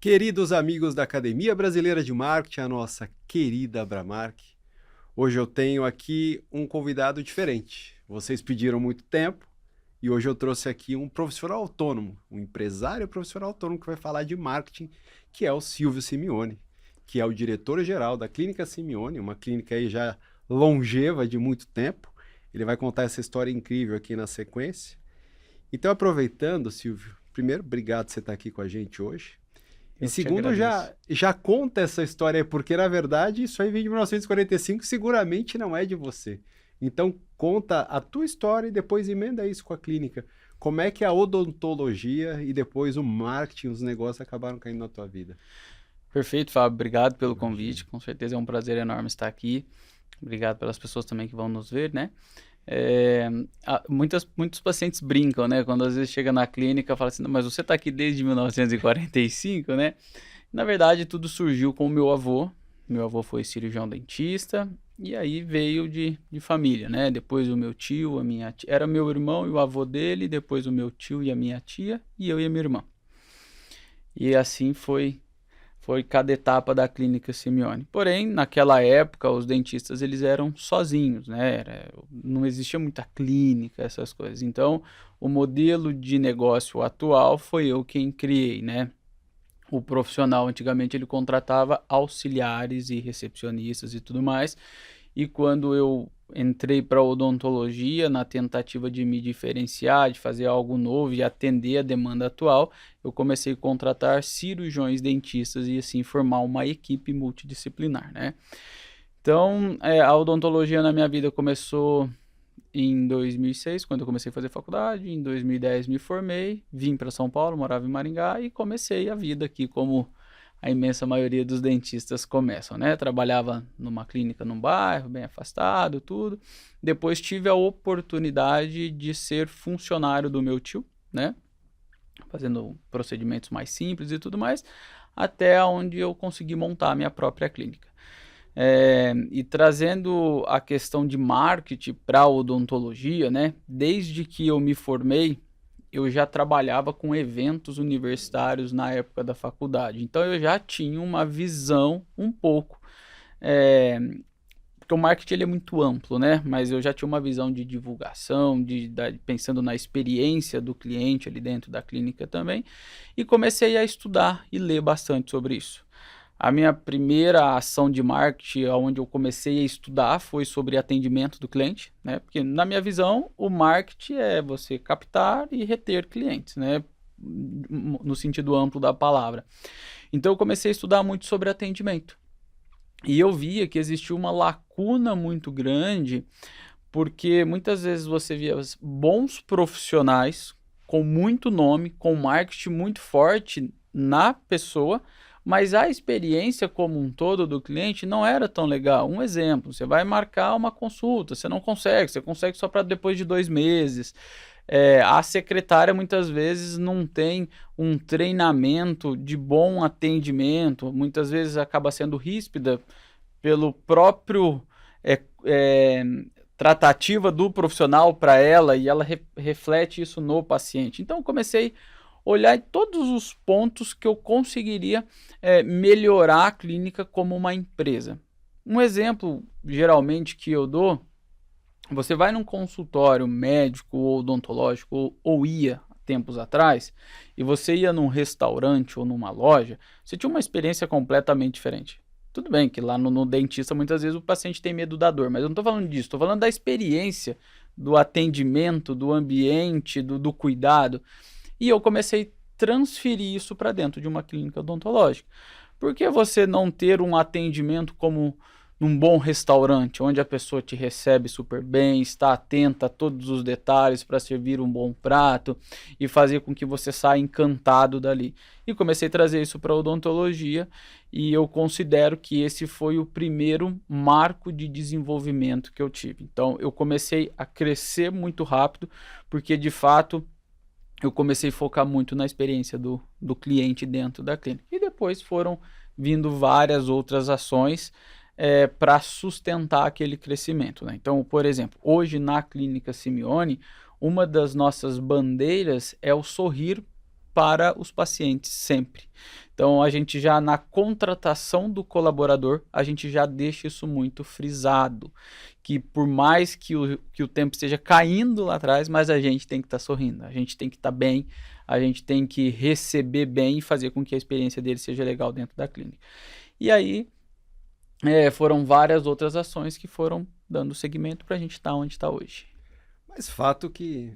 Queridos amigos da Academia Brasileira de Marketing, a nossa querida Abramark, hoje eu tenho aqui um convidado diferente. Vocês pediram muito tempo e hoje eu trouxe aqui um profissional autônomo, um empresário profissional autônomo que vai falar de marketing, que é o Silvio Simeone, que é o diretor-geral da Clínica Simeone, uma clínica aí já longeva de muito tempo. Ele vai contar essa história incrível aqui na sequência. Então, aproveitando, Silvio, primeiro, obrigado por você estar aqui com a gente hoje. E Eu que te segundo, agradeço. já conta essa história aí, porque na verdade isso aí vem de 1945, seguramente não é de você. Então conta a tua história e depois emenda isso com a clínica. Como é que a odontologia e depois o marketing, os negócios acabaram caindo na tua vida? Perfeito, Fábio. Obrigado pelo Imagina. convite. Com certeza é um prazer enorme estar aqui. Obrigado pelas pessoas também que vão nos ver, né? É, muitos pacientes brincam, né? Quando às vezes chega na clínica e fala assim, "Não, mas você está aqui desde 1945, né?" Na verdade, tudo surgiu com o meu avô. Meu avô foi cirurgião dentista e aí veio de família, né? Depois o meu tio, a minha tia. Era meu irmão e o avô dele, depois o meu tio e a minha tia, e eu e a minha irmã. E assim foi cada etapa da clínica Simeone. Porém, naquela época, os dentistas eles eram sozinhos, né? Não existia muita clínica, essas coisas. Então, o modelo de negócio atual foi eu quem criei, né? O profissional, antigamente, ele contratava auxiliares e recepcionistas e tudo mais. E quando eu entrei para odontologia, na tentativa de me diferenciar, de fazer algo novo e atender a demanda atual, eu comecei a contratar cirurgiões dentistas e assim formar uma equipe multidisciplinar, né? Então, a odontologia na minha vida começou em 2006, quando eu comecei a fazer faculdade. Em 2010 me formei, vim para São Paulo, morava em Maringá e comecei a vida aqui como a imensa maioria dos dentistas começam, né? Trabalhava numa clínica num bairro, bem afastado, tudo. Depois tive a oportunidade de ser funcionário do meu tio, né? Fazendo procedimentos mais simples e tudo mais, até onde eu consegui montar a minha própria clínica. E trazendo a questão de marketing para a odontologia, né? Desde que eu me formei, eu já trabalhava com eventos universitários na época da faculdade. Então eu já tinha uma visão um pouco, eh, porque o marketing ele é muito amplo, né? Mas eu já tinha uma visão de divulgação, pensando na experiência do cliente ali dentro da clínica também, e comecei a estudar e ler bastante sobre isso. A minha primeira ação de marketing, onde eu comecei a estudar, foi sobre atendimento do cliente, né? Porque na minha visão, o marketing é você captar e reter clientes, né? No sentido amplo da palavra. Então eu comecei a estudar muito sobre atendimento. E eu via que existia uma lacuna muito grande, porque muitas vezes você via bons profissionais com muito nome, com marketing muito forte na pessoa, mas a experiência como um todo do cliente não era tão legal. Um exemplo, você vai marcar uma consulta, você não consegue, você consegue só para depois de 2 meses. A secretária muitas vezes não tem um treinamento de bom atendimento, muitas vezes acaba sendo ríspida pelo próprio é, é, tratativa do profissional para ela e ela reflete isso no paciente. Então, eu comecei a olhar em todos os pontos que eu conseguiria melhorar a clínica como uma empresa. Um exemplo, geralmente, que eu dou, você vai num consultório médico ou odontológico, ou ia tempos atrás, e você ia num restaurante ou numa loja, você tinha uma experiência completamente diferente. Tudo bem que lá no dentista muitas vezes o paciente tem medo da dor, mas eu não estou falando disso, estou falando da experiência, do atendimento, do ambiente, do cuidado. E eu comecei a transferir isso para dentro de uma clínica odontológica. Por que você não ter um atendimento como num bom restaurante, onde a pessoa te recebe super bem, está atenta a todos os detalhes para servir um bom prato e fazer com que você saia encantado dali? E comecei a trazer isso para a odontologia e eu considero que esse foi o primeiro marco de desenvolvimento que eu tive. Então, eu comecei a crescer muito rápido, porque de fato eu comecei a focar muito na experiência do cliente dentro da clínica. E depois foram vindo várias outras ações para sustentar aquele crescimento, né? Então, por exemplo, hoje na Clínica Simeone, uma das nossas bandeiras é o sorrir para os pacientes sempre. Então, a gente já na contratação do colaborador, a gente já deixa isso muito frisado, que por mais que o tempo esteja caindo lá atrás, mas a gente tem que estar sorrindo, a gente tem que estar bem, a gente tem que receber bem e fazer com que a experiência dele seja legal dentro da clínica. E aí, foram várias outras ações que foram dando seguimento para a gente estar onde está hoje. Mas fato que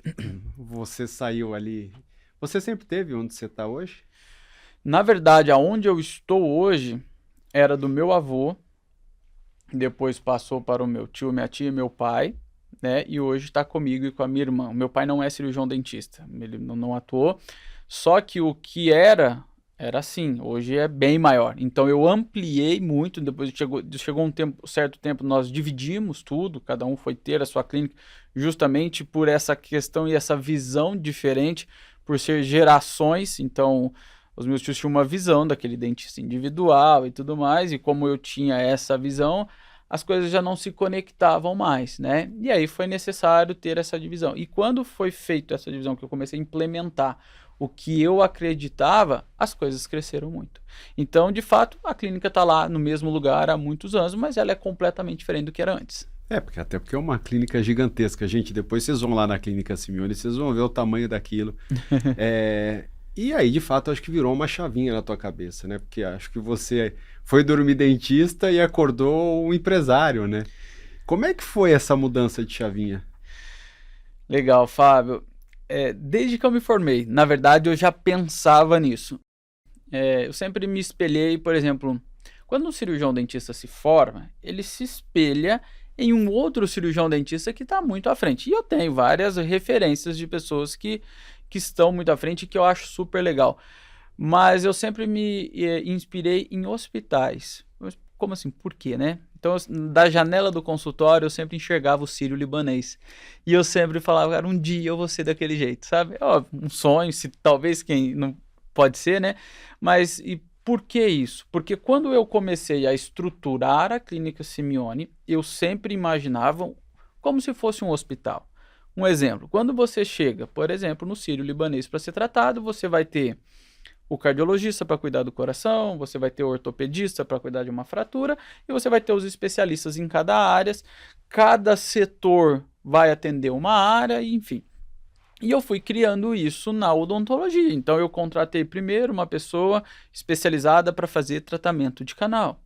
você saiu ali. Você sempre teve onde você está hoje? Na verdade, aonde eu estou hoje era do meu avô, depois passou para o meu tio, minha tia e meu pai, né? E hoje está comigo e com a minha irmã. O meu pai não é cirurgião dentista, ele não atuou, só que o que era assim, hoje é bem maior. Então eu ampliei muito, depois chegou um certo tempo, nós dividimos tudo, cada um foi ter a sua clínica, justamente por essa questão e essa visão diferente, por ser gerações, então os meus tios tinham uma visão daquele dentista individual e tudo mais, e como eu tinha essa visão, as coisas já não se conectavam mais, né? E aí foi necessário ter essa divisão. E quando foi feita essa divisão, que eu comecei a implementar o que eu acreditava, as coisas cresceram muito. Então, de fato, a clínica está lá no mesmo lugar há muitos anos, mas ela é completamente diferente do que era antes. Até porque é uma clínica gigantesca, gente. Depois vocês vão lá na Clínica Simeone, vocês vão ver o tamanho daquilo. E aí, de fato, acho que virou uma chavinha na tua cabeça, né? Porque acho que você foi dormir dentista e acordou um empresário, né? Como é que foi essa mudança de chavinha? Legal, Fábio. Desde que eu me formei, na verdade, eu já pensava nisso. Eu sempre me espelhei, por exemplo, quando um cirurgião dentista se forma, ele se espelha em um outro cirurgião dentista que está muito à frente. E eu tenho várias referências de pessoas que estão muito à frente e que eu acho super legal. Mas eu sempre me inspirei em hospitais. Como assim? Por quê, né? Então, da janela do consultório, eu sempre enxergava o sírio-libanês. E eu sempre falava, cara, um dia eu vou ser daquele jeito, sabe? Um sonho, se talvez quem não pode ser, né? Mas e por que isso? Porque quando eu comecei a estruturar a Clínica Simeone, eu sempre imaginava como se fosse um hospital. Um exemplo, quando você chega, por exemplo, no sírio-libanês para ser tratado, você vai ter o cardiologista para cuidar do coração, você vai ter o ortopedista para cuidar de uma fratura e você vai ter os especialistas em cada área. Cada setor vai atender uma área, enfim. E eu fui criando isso na odontologia. Então eu contratei primeiro uma pessoa especializada para fazer tratamento de canal.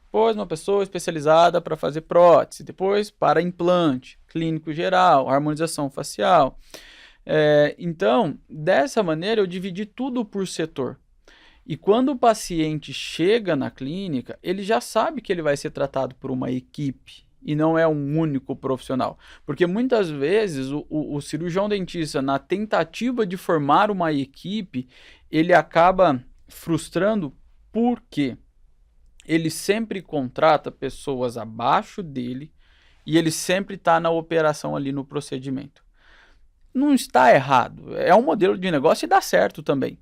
Depois uma pessoa especializada para fazer prótese. Depois para implante, clínico geral, harmonização facial. Então, dessa maneira eu dividi tudo por setor. E quando o paciente chega na clínica, ele já sabe que ele vai ser tratado por uma equipe e não é um único profissional. Porque muitas vezes o cirurgião dentista, na tentativa de formar uma equipe, ele acaba frustrando porque ele sempre contrata pessoas abaixo dele e ele sempre está na operação ali no procedimento. Não está errado, é um modelo de negócio e dá certo também.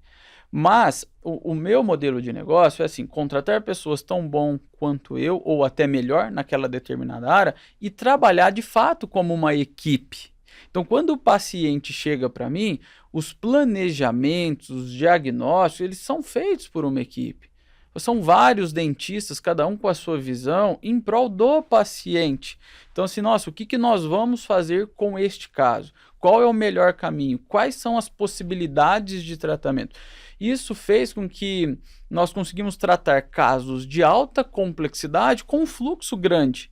Mas o meu modelo de negócio é assim, contratar pessoas tão bom quanto eu, ou até melhor naquela determinada área, e trabalhar de fato como uma equipe. Então, quando o paciente chega para mim, os planejamentos, os diagnósticos, eles são feitos por uma equipe. São vários dentistas, cada um com a sua visão, em prol do paciente. Então, assim, nossa, o que nós vamos fazer com este caso? Qual é o melhor caminho? Quais são as possibilidades de tratamento? Isso fez com que nós conseguimos tratar casos de alta complexidade com um fluxo grande.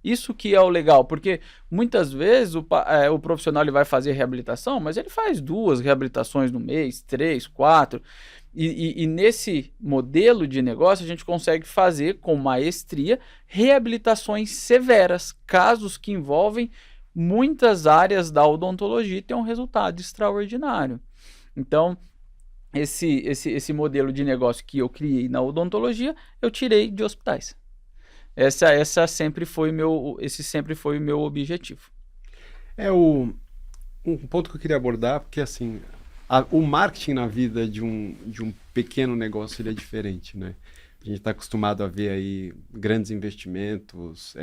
Isso que é o legal, porque muitas vezes o profissional ele vai fazer reabilitação, mas ele faz 2 reabilitações no mês, 3, 4. E nesse modelo de negócio a gente consegue fazer com maestria reabilitações severas, casos que envolvem muitas áreas da odontologia e tem um resultado extraordinário. Então, esse modelo de negócio que eu criei na odontologia, eu tirei de hospitais. Esse sempre foi o meu objetivo. Um ponto que eu queria abordar, porque assim, o marketing na vida de um pequeno negócio ele é diferente, né? A gente está acostumado a ver aí grandes investimentos,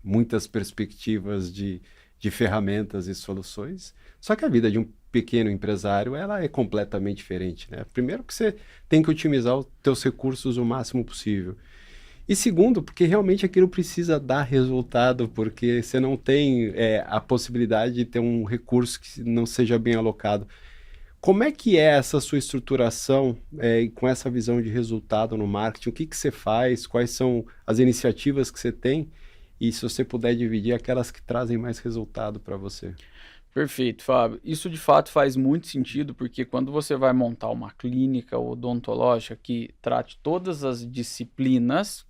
muitas perspectivas de ferramentas e soluções. Só que a vida de um pequeno empresário, ela é completamente diferente, né? Primeiro que você tem que otimizar os teus recursos o máximo possível. E segundo, porque realmente aquilo precisa dar resultado, porque você não tem a possibilidade de ter um recurso que não seja bem alocado. Como é que é essa sua estruturação com essa visão de resultado no marketing? O que você faz? Quais são as iniciativas que você tem? E se você puder dividir aquelas que trazem mais resultado para você. Perfeito, Fábio. Isso de fato faz muito sentido, porque quando você vai montar uma clínica odontológica que trate todas as disciplinas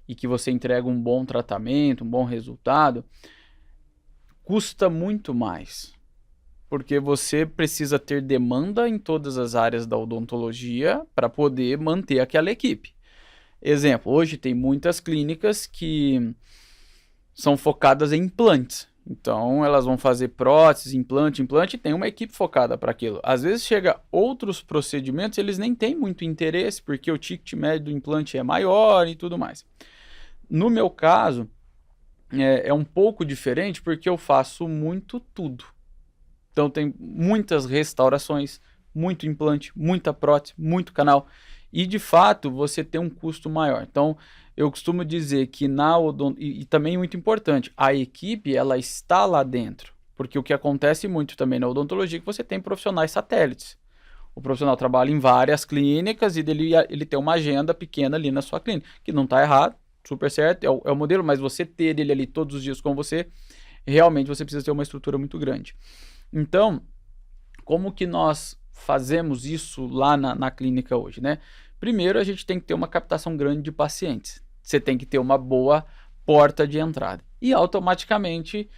e que você entrega um bom tratamento, um bom resultado, custa muito mais. Porque você precisa ter demanda em todas as áreas da odontologia para poder manter aquela equipe. Exemplo, hoje tem muitas clínicas que são focadas em implantes. Então, elas vão fazer prótese, implante, e tem uma equipe focada para aquilo. Às vezes chega outros procedimentos, eles nem têm muito interesse, porque o ticket médio do implante é maior e tudo mais. No meu caso, é um pouco diferente, porque eu faço muito tudo. Então, tem muitas restaurações, muito implante, muita prótese, muito canal. E, de fato, você tem um custo maior. Então, eu costumo dizer que e também muito importante, a equipe, ela está lá dentro. Porque o que acontece muito também na odontologia é que você tem profissionais satélites. O profissional trabalha em várias clínicas e ele tem uma agenda pequena ali na sua clínica, que não está errado, super certo, é o modelo, mas você ter ele ali todos os dias com você, realmente você precisa ter uma estrutura muito grande. Então, como que nós fazemos isso lá na clínica hoje, né? Primeiro, a gente tem que ter uma captação grande de pacientes. Você tem que ter uma boa porta de entrada. E, automaticamente,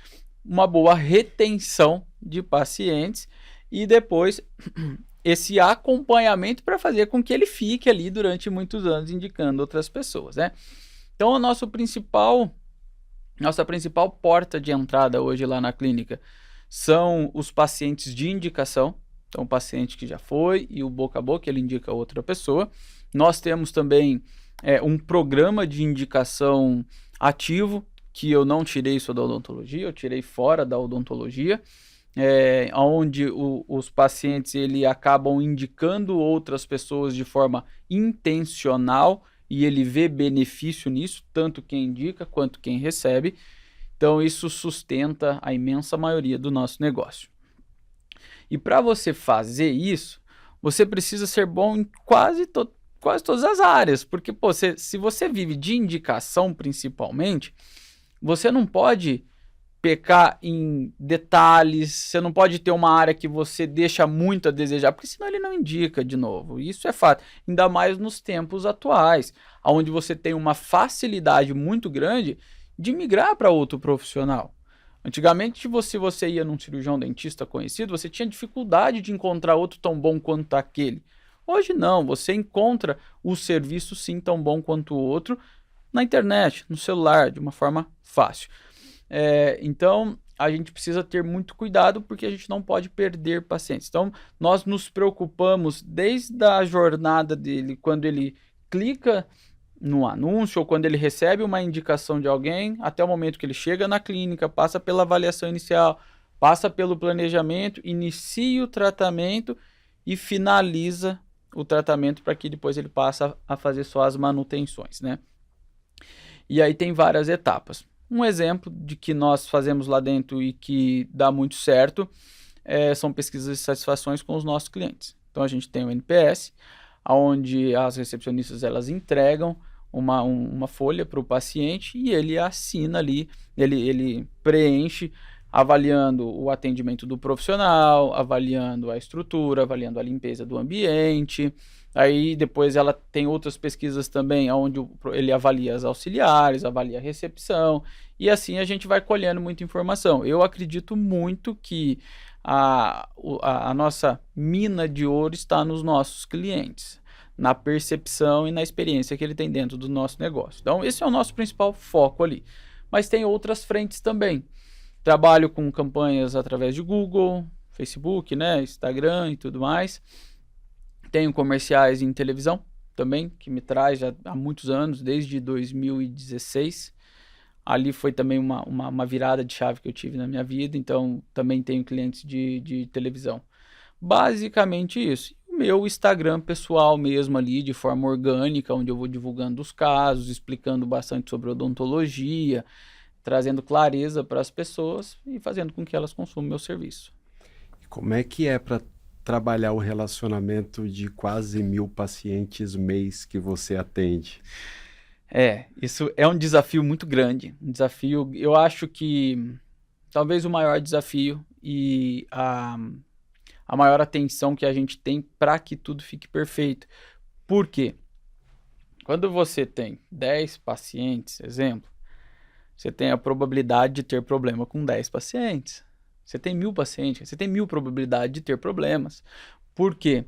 uma boa retenção de pacientes. E depois, esse acompanhamento para fazer com que ele fique ali durante muitos anos indicando outras pessoas, né? Então, nossa principal porta de entrada hoje lá na clínica são os pacientes de indicação. Então, o paciente que já foi e o boca a boca, ele indica outra pessoa. Nós temos também um programa de indicação ativo, que eu não tirei isso da odontologia, eu tirei fora da odontologia, onde os pacientes ele acabam indicando outras pessoas de forma intencional e ele vê benefício nisso, tanto quem indica quanto quem recebe. Então, isso sustenta a imensa maioria do nosso negócio. E para você fazer isso, você precisa ser bom em quase todas as áreas, porque se você vive de indicação principalmente, você não pode pecar em detalhes, você não pode ter uma área que você deixa muito a desejar, porque senão ele não indica de novo. Isso é fato, ainda mais nos tempos atuais, onde você tem uma facilidade muito grande de migrar para outro profissional. Antigamente, se você ia num cirurgião dentista conhecido, você tinha dificuldade de encontrar outro tão bom quanto aquele. Hoje não, você encontra o serviço sim tão bom quanto o outro na internet, no celular, de uma forma fácil. Então, a gente precisa ter muito cuidado porque a gente não pode perder pacientes. Então, nós nos preocupamos desde a jornada dele, quando ele clica no anúncio ou quando ele recebe uma indicação de alguém, até o momento que ele chega na clínica, passa pela avaliação inicial, passa pelo planejamento, inicia o tratamento e finaliza o tratamento para que depois ele passe a fazer só as manutenções, né? E aí tem várias etapas. Um exemplo de que nós fazemos lá dentro e que dá muito certo são pesquisas de satisfações com os nossos clientes. Então a gente tem o NPS, onde as recepcionistas elas entregam uma folha para o paciente e ele assina ali, ele preenche avaliando o atendimento do profissional, avaliando a estrutura, avaliando a limpeza do ambiente. Aí depois ela tem outras pesquisas também, onde ele avalia as auxiliares, avalia a recepção, e assim a gente vai colhendo muita informação. Eu acredito muito que a nossa mina de ouro está nos nossos clientes, na percepção e na experiência que ele tem dentro do nosso negócio. Então esse é o nosso principal foco ali. Mas tem outras frentes também. Trabalho com campanhas através de Google, Facebook, né, Instagram e tudo mais. Tenho comerciais em televisão também, que me traz já há muitos anos, desde 2016, Ali foi também uma virada de chave que eu tive na minha vida, então também tenho clientes de televisão. Basicamente isso. O meu Instagram pessoal mesmo ali, de forma orgânica, onde eu vou divulgando os casos, explicando bastante sobre odontologia, trazendo clareza para as pessoas e fazendo com que elas consumam meu serviço. Como é que é para trabalhar o relacionamento de quase 1.000 pacientes mês que você atende? Isso é um desafio muito grande. Um desafio, eu acho que talvez o maior desafio e a maior atenção que a gente tem para que tudo fique perfeito. Por quê? Quando você tem 10 pacientes, exemplo, você tem a probabilidade de ter problema com 10 pacientes. Você tem 1.000 pacientes, você tem 1.000 probabilidade de ter problemas. Por quê?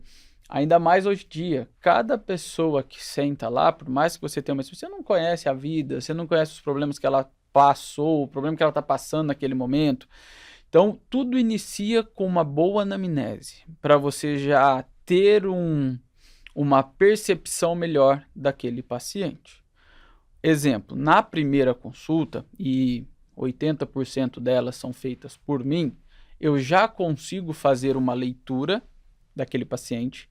Ainda mais hoje em dia, cada pessoa que senta lá, por mais que você tenha você não conhece a vida, você não conhece os problemas que ela passou, o problema que ela está passando naquele momento. Então, tudo inicia com uma boa anamnese, para você já ter uma percepção melhor daquele paciente. Exemplo, na primeira consulta, e 80% delas são feitas por mim, eu já consigo fazer uma leitura daquele paciente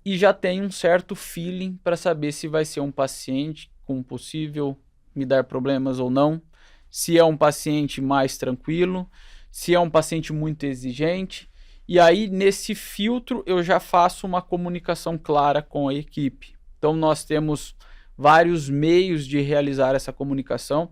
e já tenho um certo feeling para saber se vai ser um paciente com possível me dar problemas ou não, se é um paciente mais tranquilo, se é um paciente muito exigente. E aí, nesse filtro, eu já faço uma comunicação clara com a equipe. Então, nós temos vários meios de realizar essa comunicação.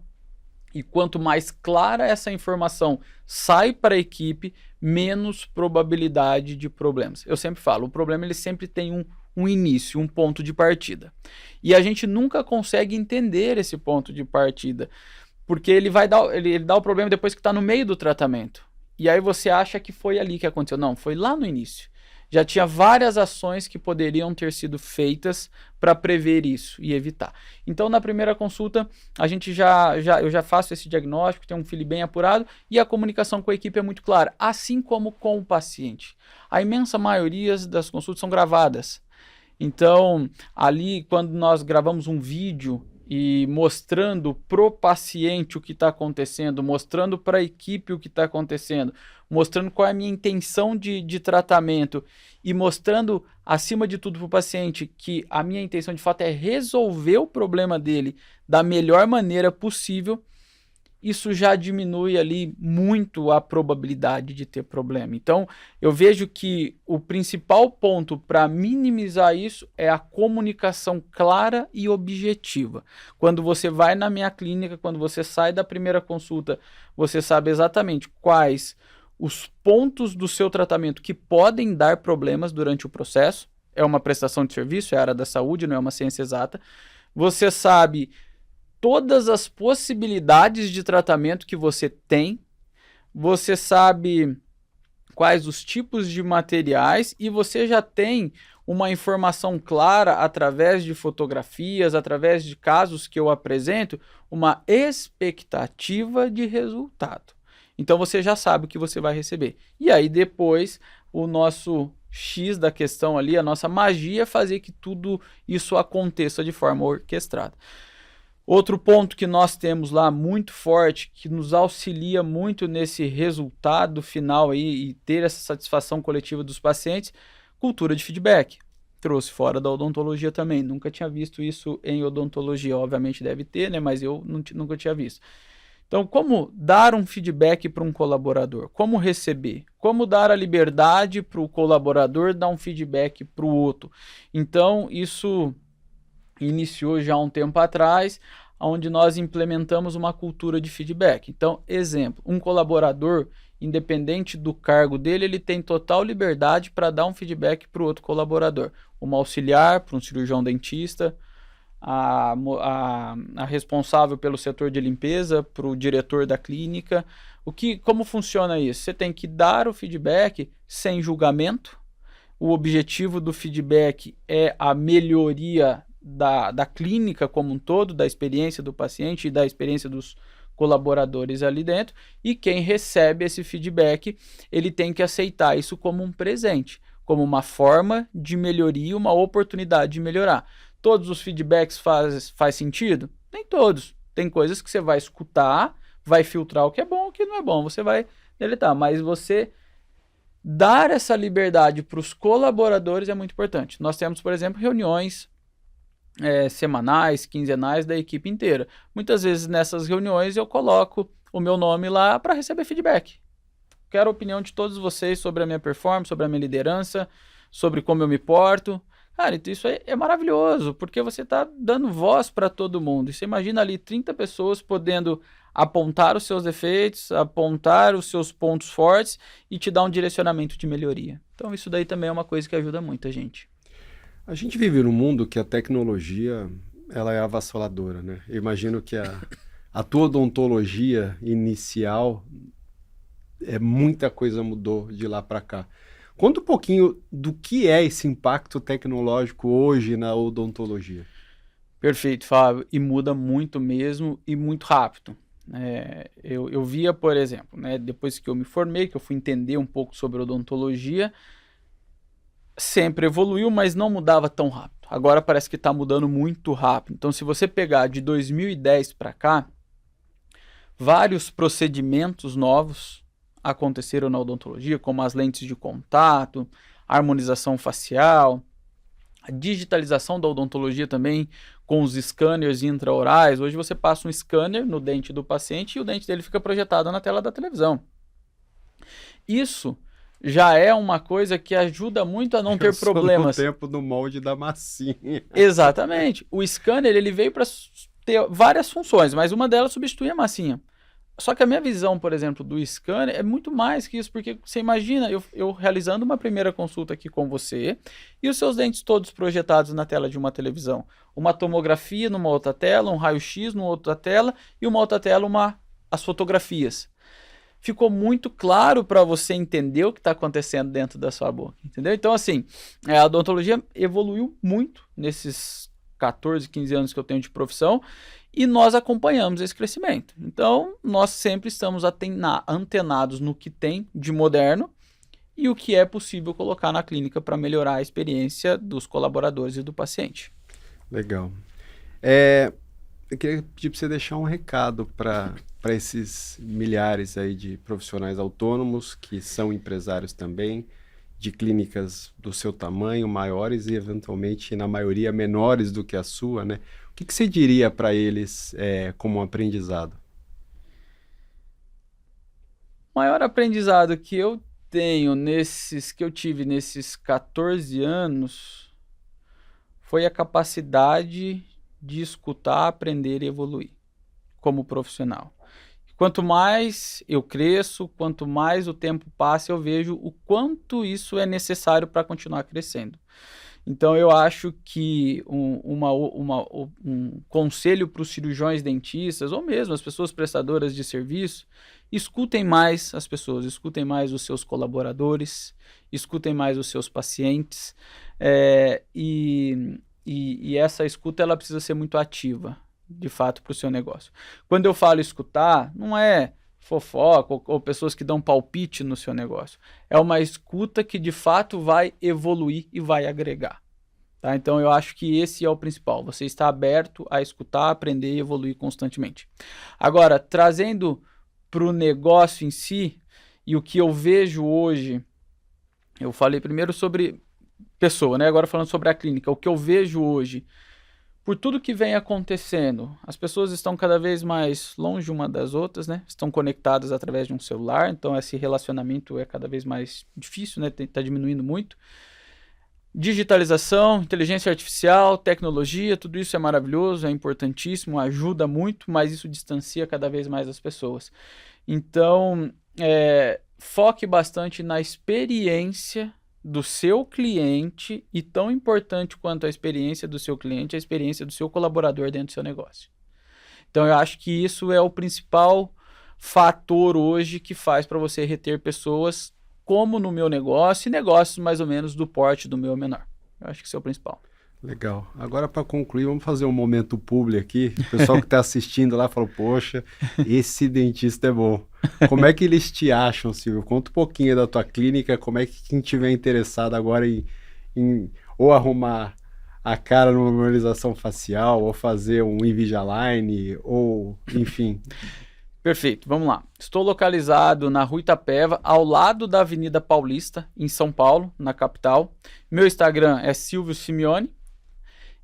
E quanto mais clara essa informação sai para a equipe, menos probabilidade de problemas. Eu sempre falo, o problema ele sempre tem um início, um ponto de partida. E a gente nunca consegue entender esse ponto de partida, porque ele dá o problema depois que está no meio do tratamento. E aí você acha que foi ali que aconteceu. Não, foi lá no início. Já tinha várias ações que poderiam ter sido feitas para prever isso e evitar. Então, na primeira consulta, eu já faço esse diagnóstico, tenho um feeling bem apurado e a comunicação com a equipe é muito clara, assim como com o paciente. A imensa maioria das consultas são gravadas. Então, ali, quando nós gravamos um vídeo e mostrando pro paciente o que está acontecendo, mostrando para a equipe o que está acontecendo, mostrando qual é a minha intenção de tratamento e mostrando, acima de tudo, para o paciente que a minha intenção de fato é resolver o problema dele da melhor maneira possível, isso já diminui ali muito a probabilidade de ter problema. Então, eu vejo que o principal ponto para minimizar isso é a comunicação clara e objetiva. Quando você vai na minha clínica, quando você sai da primeira consulta, você sabe exatamente quais os pontos do seu tratamento que podem dar problemas durante o processo. É uma prestação de serviço, é a área da saúde, não é uma ciência exata. Você sabe todas as possibilidades de tratamento que você tem, você sabe quais os tipos de materiais e você já tem uma informação clara através de fotografias, através de casos que eu apresento, uma expectativa de resultado. Então você já sabe o que você vai receber. E aí depois o nosso X da questão ali, a nossa magia é fazer que tudo isso aconteça de forma orquestrada. Outro ponto que nós temos lá muito forte, que nos auxilia muito nesse resultado final aí e ter essa satisfação coletiva dos pacientes, cultura de feedback. Trouxe fora da odontologia também, nunca tinha visto isso em odontologia, obviamente deve ter, né? Mas eu nunca tinha visto. Então, como dar um feedback para um colaborador? Como receber? Como dar a liberdade para o colaborador dar um feedback para o outro? Então, isso iniciou já há um tempo atrás, onde nós implementamos uma cultura de feedback. Então, exemplo, um colaborador, independente do cargo dele, ele tem total liberdade para dar um feedback para o outro colaborador. Uma auxiliar, para um cirurgião dentista, a responsável pelo setor de limpeza, para o diretor da clínica. Como funciona isso? Você tem que dar o feedback sem julgamento. O objetivo do feedback é a melhoria da clínica como um todo, da experiência do paciente e da experiência dos colaboradores ali dentro, e quem recebe esse feedback, ele tem que aceitar isso como um presente, como uma forma de melhoria, uma oportunidade de melhorar. Todos os feedbacks faz sentido? Nem todos. Tem coisas que você vai escutar, vai filtrar o que é bom, o que não é bom, você vai deletar. Mas você dar essa liberdade para os colaboradores é muito importante. Nós temos, por exemplo, reuniões semanais, quinzenais da equipe inteira. Muitas vezes nessas reuniões eu coloco o meu nome lá para receber feedback. Quero a opinião de todos vocês sobre a minha performance, sobre a minha liderança, sobre como eu me porto. Cara, então isso é maravilhoso, porque você está dando voz para todo mundo. E você imagina ali 30 pessoas podendo apontar os seus defeitos, apontar os seus pontos fortes e te dar um direcionamento de melhoria. Então isso daí também é uma coisa que ajuda muito a gente. A gente vive num mundo que a tecnologia ela é avassaladora, né? Eu imagino que a tua odontologia inicial, muita coisa mudou de lá para cá. Conta um pouquinho do que é esse impacto tecnológico hoje na odontologia. Perfeito, Fábio. E muda muito mesmo e muito rápido. Eu via, por exemplo, depois que eu me formei, que eu fui entender um pouco sobre odontologia, sempre evoluiu, mas não mudava tão rápido. Agora parece que está mudando muito rápido. Então, se você pegar de 2010 para cá, vários procedimentos novos aconteceram na odontologia, como as lentes de contato, a harmonização facial, a digitalização da odontologia também, com os scanners intraorais. Hoje você passa um scanner no dente do paciente e o dente dele fica projetado na tela da televisão. Isso já é uma coisa que ajuda muito a não ter problemas. No tempo do molde da massinha. Exatamente. O scanner ele veio para ter várias funções, mas uma delas substitui a massinha. Só que a minha visão, por exemplo, do scanner é muito mais que isso, porque você imagina eu realizando uma primeira consulta aqui com você e os seus dentes todos projetados na tela de uma televisão. Uma tomografia numa outra tela, um raio-x numa outra tela e uma outra tela, as fotografias. Ficou muito claro para você entender o que está acontecendo dentro da sua boca, entendeu? Então, assim, a odontologia evoluiu muito nesses 14, 15 anos que eu tenho de profissão e nós acompanhamos esse crescimento. Então, nós sempre estamos antenados no que tem de moderno e o que é possível colocar na clínica para melhorar a experiência dos colaboradores e do paciente. Legal. Eu queria pedir para você deixar um recado para esses milhares aí de profissionais autônomos que são empresários também, de clínicas do seu tamanho, maiores e eventualmente, na maioria, menores do que a sua, né? O que você diria para eles como um aprendizado? O maior aprendizado que eu tenho que eu tive nesses 14 anos foi a capacidade de escutar, aprender e evoluir como profissional. Quanto mais eu cresço, quanto mais o tempo passa, eu vejo o quanto isso é necessário para continuar crescendo. Então, eu acho que um conselho para os cirurgiões dentistas, ou mesmo as pessoas prestadoras de serviço, escutem mais as pessoas, escutem mais os seus colaboradores, escutem mais os seus pacientes, e essa escuta ela precisa ser muito ativa, de fato, para o seu negócio. Quando eu falo escutar, não é fofoca ou pessoas que dão palpite no seu negócio. É uma escuta que, de fato, vai evoluir e vai agregar. Tá? Então, eu acho que esse é o principal. Você está aberto a escutar, aprender e evoluir constantemente. Agora, trazendo para o negócio em si, e o que eu vejo hoje, eu falei primeiro sobre pessoa, né? Agora falando sobre a clínica. O que eu vejo hoje, por tudo que vem acontecendo, as pessoas estão cada vez mais longe uma das outras, né? Estão conectadas através de um celular, então esse relacionamento é cada vez mais difícil, né? Está diminuindo muito. Digitalização, inteligência artificial, tecnologia, tudo isso é maravilhoso, é importantíssimo, ajuda muito, mas isso distancia cada vez mais as pessoas. Então, foque bastante na experiência do seu cliente e, tão importante quanto a experiência do seu cliente, a experiência do seu colaborador dentro do seu negócio. Então, eu acho que isso é o principal fator hoje que faz para você reter pessoas, como no meu negócio e negócios mais ou menos do porte do meu menor. Eu acho que isso é o principal. Legal. Agora, para concluir, vamos fazer um momento público aqui. O pessoal que está assistindo lá falou, poxa, esse dentista é bom. Como é que eles te acham, Silvio? Conta um pouquinho da tua clínica, como é que quem estiver interessado agora em ou arrumar a cara numa memorização facial, ou fazer um Invisalign, ou enfim. Perfeito, vamos lá. Estou localizado na Rua Itapeva, ao lado da Avenida Paulista, em São Paulo, na capital. Meu Instagram é Silvio Simeone.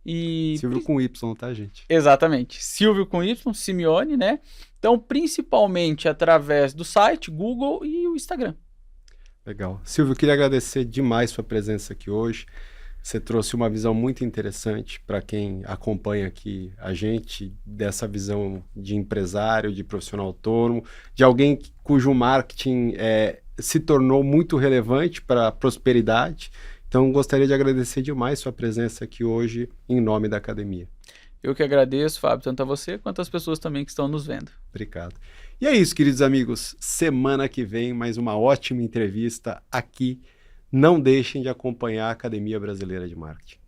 E... Silvio com Y, tá, gente? Exatamente. Silvio com Y, Simeone, né? Então, principalmente através do site, Google e o Instagram. Legal. Silvio, eu queria agradecer demais sua presença aqui hoje. Você trouxe uma visão muito interessante para quem acompanha aqui a gente, dessa visão de empresário, de profissional autônomo, de alguém cujo marketing se tornou muito relevante para a prosperidade. Então, gostaria de agradecer demais sua presença aqui hoje em nome da academia. Eu que agradeço, Fábio, tanto a você quanto as pessoas também que estão nos vendo. Obrigado. E é isso, queridos amigos. Semana que vem, mais uma ótima entrevista aqui. Não deixem de acompanhar a Academia Brasileira de Marketing.